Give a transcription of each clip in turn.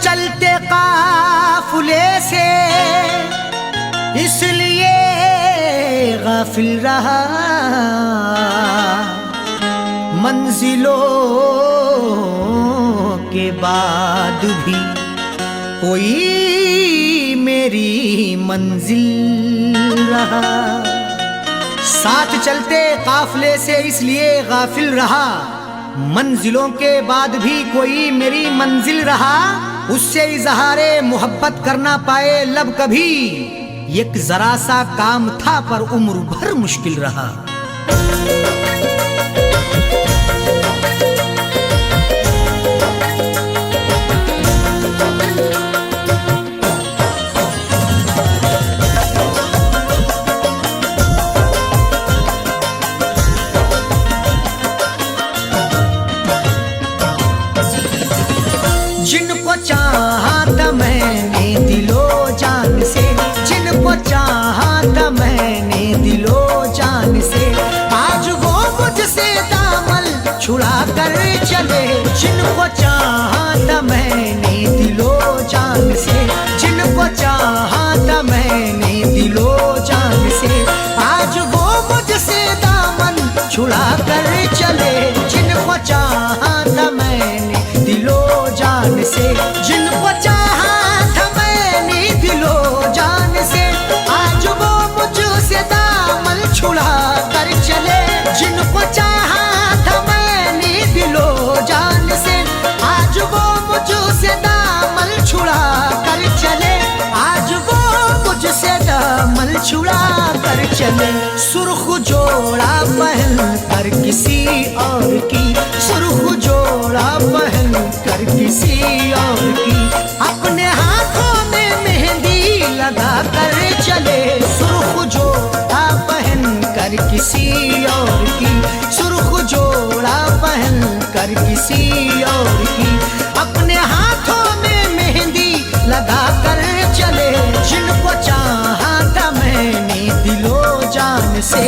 चलते काफिले से इसलिए गाफिल रहा, मंजिलों के बाद भी कोई मेरी मंजिल रहा। साथ चलते काफिले से इसलिए गाफिल रहा, मंजिलों के बाद भी कोई मेरी मंजिल रहा। उससे इजहारे मोहब्बत करना पाए लब कभी, एक जरा सा काम था पर उम्र भर मुश्किल रहा। जिनको चाहा था मैंने दिलो जान से, जिनको चाहा था मैंने दिलो जान से, आज वो मुझसे दामन छुड़ा कर चले। जिनको चाहा था मैंने दिलो जान से, जिनको चाहा था मैंने दिलो जान से, आज वो मुझसे दामन छुड़ा कर चले। जिनको चाहा था मैंने दिलो जान से, जिनको चाहा था मैंने दिलो जान से, आज वो मुझसे दामन छुड़ा कर चले। जिनको चाहा था मैंने दिलो जान से, आज वो मुझसे दामन छुड़ा कर चले, आज वो मुझसे दामन छुड़ा कर चले। सुर्ख जोड़ा पहन कर किसी और की, सुर्ख जोड़ा पहन कर किसी और की, अपने हाथों में मेहंदी लगा कर चले। सुर्ख जोड़ा पहन कर किसी और की, सुर्ख जोड़ा पहन कर किसी और की, अपने हाथों में मेहंदी लगा कर चले। जिनको चाहा था मैंने दिलो जान से।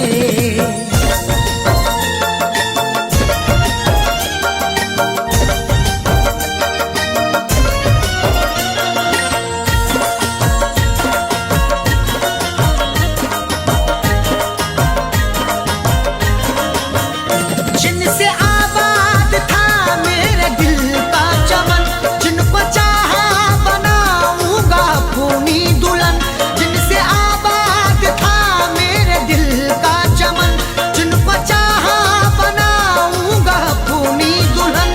जिनसे आबाद था मेरे दिल का चमन, जिनको चाहा बनाऊंगा अपनी दुल्हन। जिनसे आबाद था मेरे दिल का चमन, जिनको चाहा बनाऊंगा अपनी दुल्हन।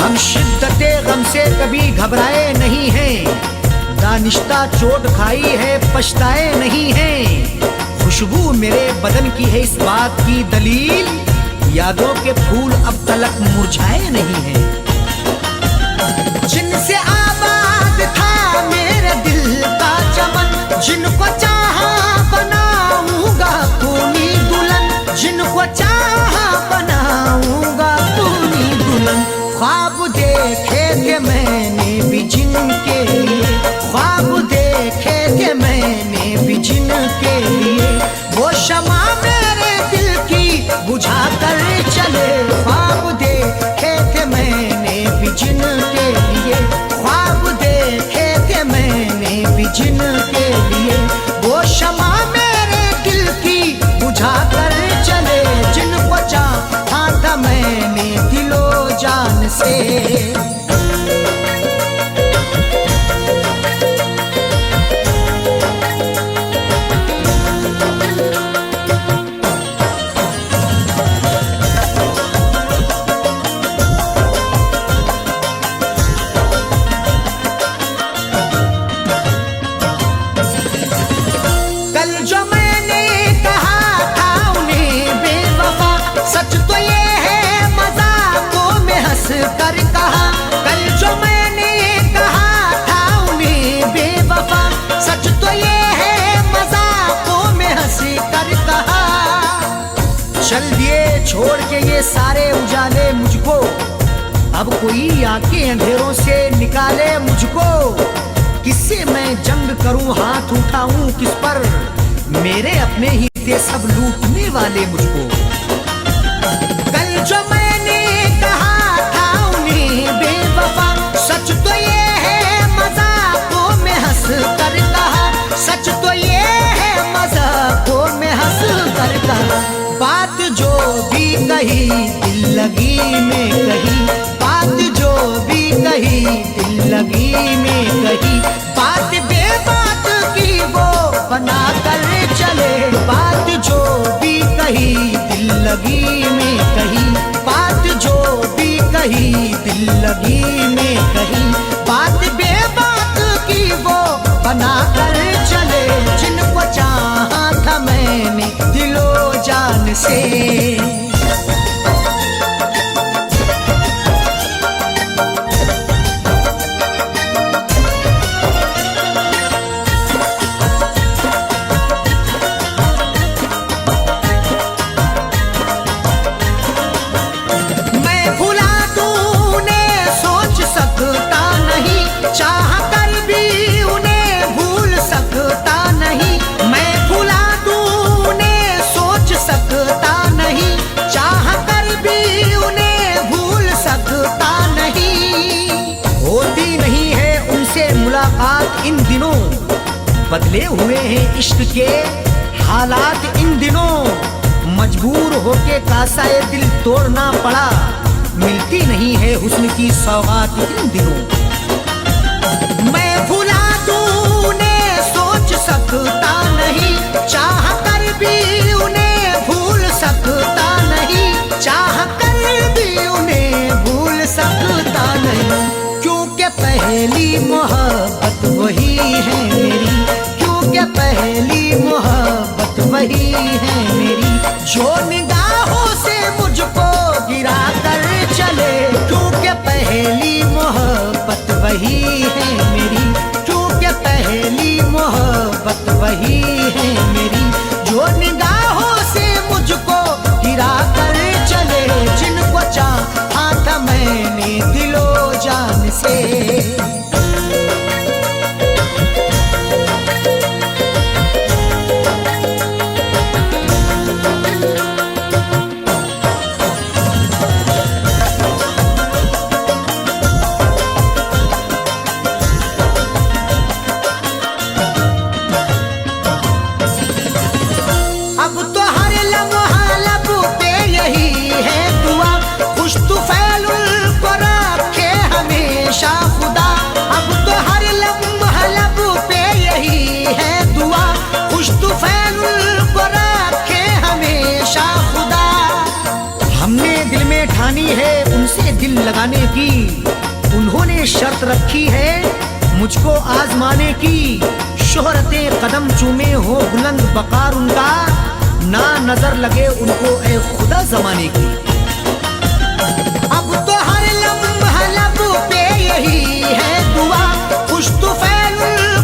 हम शिद्दते गम से कभी घबराए नहीं हैं, दानिश्ता चोट खाई है पछताए नहीं हैं। खुशबू मेरे बदन की है इस बात की दलील, यादों के फूल अब तलक मुरझाए नहीं हैं। जिनसे आबाद था मेरे दिल का चमन, जिनको चाहा बनाऊंगा अपनी दुल्हन, जिनको चाहा बनाऊंगा अपनी दुल्हन। ख्वाब देखे थे मैंने भी जिनके लिए, ख्वाब देखे थे मैंने भी जिनके लिए, वो शमा मेरे दिल की बुझा कर चले। ख्वाब देखे थे मैंने भी जिनके लिए, ख्वाब देखे थे मैंने भी जिनके लिए, वो शमा मेरे दिल की बुझा कर चले। जिनको चाहा था मैंने दिलो जान से। कर कहा कल जो मैंने कहा था उन्हें बेवफा, सच तो ये है मजाकों में हंस कर कहा। चल दिए छोड़ के ये सारे उजाले मुझको, अब कोई आके अंधेरों से निकाले मुझको। किससे मैं जंग करूं, हाथ उठाऊं किस पर, मेरे अपने ही थे सब लूटने वाले मुझको। कल जो मैंने कहा था उन्हें बेवफा, सच तो ये कही दिल लगी में कही, बात जो भी कही दिल लगी में कही, बात बेबात की वो बना कर चले, बात जो भी कही दिल लगी में कही, बात जो भी कही दिल लगी में कही, बात बेबात की वो बना कर चले, जिनको चाहा था मैंने दिलो जान से। इन दिनों बदले हुए हैं इश्क के हालात, इन दिनों मजबूर होके कासाए दिल तोड़ना पड़ा, मिलती नहीं है हुस्न की सौगात इन दिनों। मैं भुला दूं उन्हें सोच सकता नहीं, चाह कर भी उन्हें भूल सकता नहीं, चाह कर भी उन्हें भूल सकता नहीं, क्योंकि पहली मोहब्बत वही है मेरी, क्योंकि पहली मोहब्बत वही है मेरी, जो निगाहों से मुझको गिरा कर चले, क्योंकि पहली मोहब्बत वही है मेरी, क्योंकि पहली मोहब्बत वही है मेरी, जो निगाहों से मुझको गिरा कर चले, जिनको चाहा था मैंने दिलो जान से। है उनसे दिल लगाने की, उन्होंने शर्त रखी है मुझको आजमाने की, शोहरतें कदम चूमे हो बुलंद बकार उनका, ना नजर लगे उनको ए खुदा जमाने की। अब तो हर लम्हा लब पे यही है दुआ, खुश तो फैल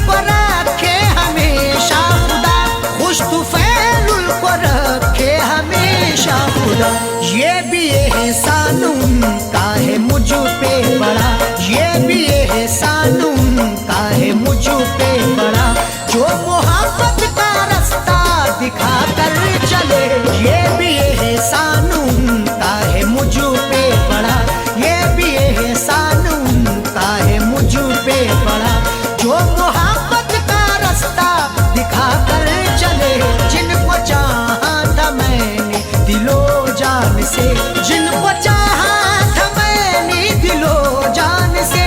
को रखे हमेशा खुदा, खुश तो फैल को रखे हमेशा खुदा, ये भी एहसान उनका है मुझ पे बड़ा, ये भी एहसान उनका है मुझ पे बड़ा, जो मोहब्बत का रास्ता दिखा कर चले, ये भी एहसान उनका है मुझ पे बड़ा, ये भी एहसान उनका है मुझ पे बड़ा, जो मोहब्बत का रास्ता दिखा कर चले, जिनको चाहा था मैंने दिलो जान से, जिनको चाहा था मैंने दिलो जान से,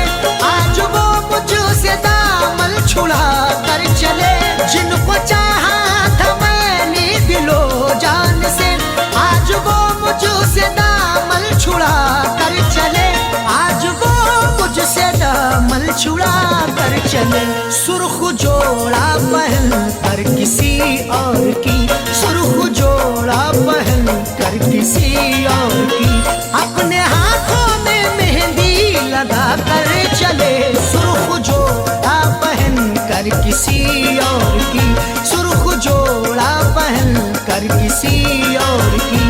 आज वो मुझसे दामन छुड़ा कर चले, जिनको चाहा था मैंने दिलो जान से, आज वो मुझसे दामन छुड़ा कर चले, आज वो मुझसे दामन छुड़ा कर चले, सुर्ख जोड़ा पहन कर किसी और की, सुर्ख जोड़ा पहन कर किसी और की, अपने हाथों में मेहंदी लगा कर चले, सुर्ख जोड़ा पहन कर किसी और की, सुर्ख जोड़ा पहन कर किसी और की,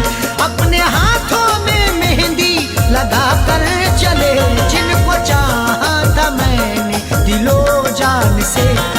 अपने हाथों में मेहंदी लगा कर चले, जिनको चाहा था मैंने दिलो जान से।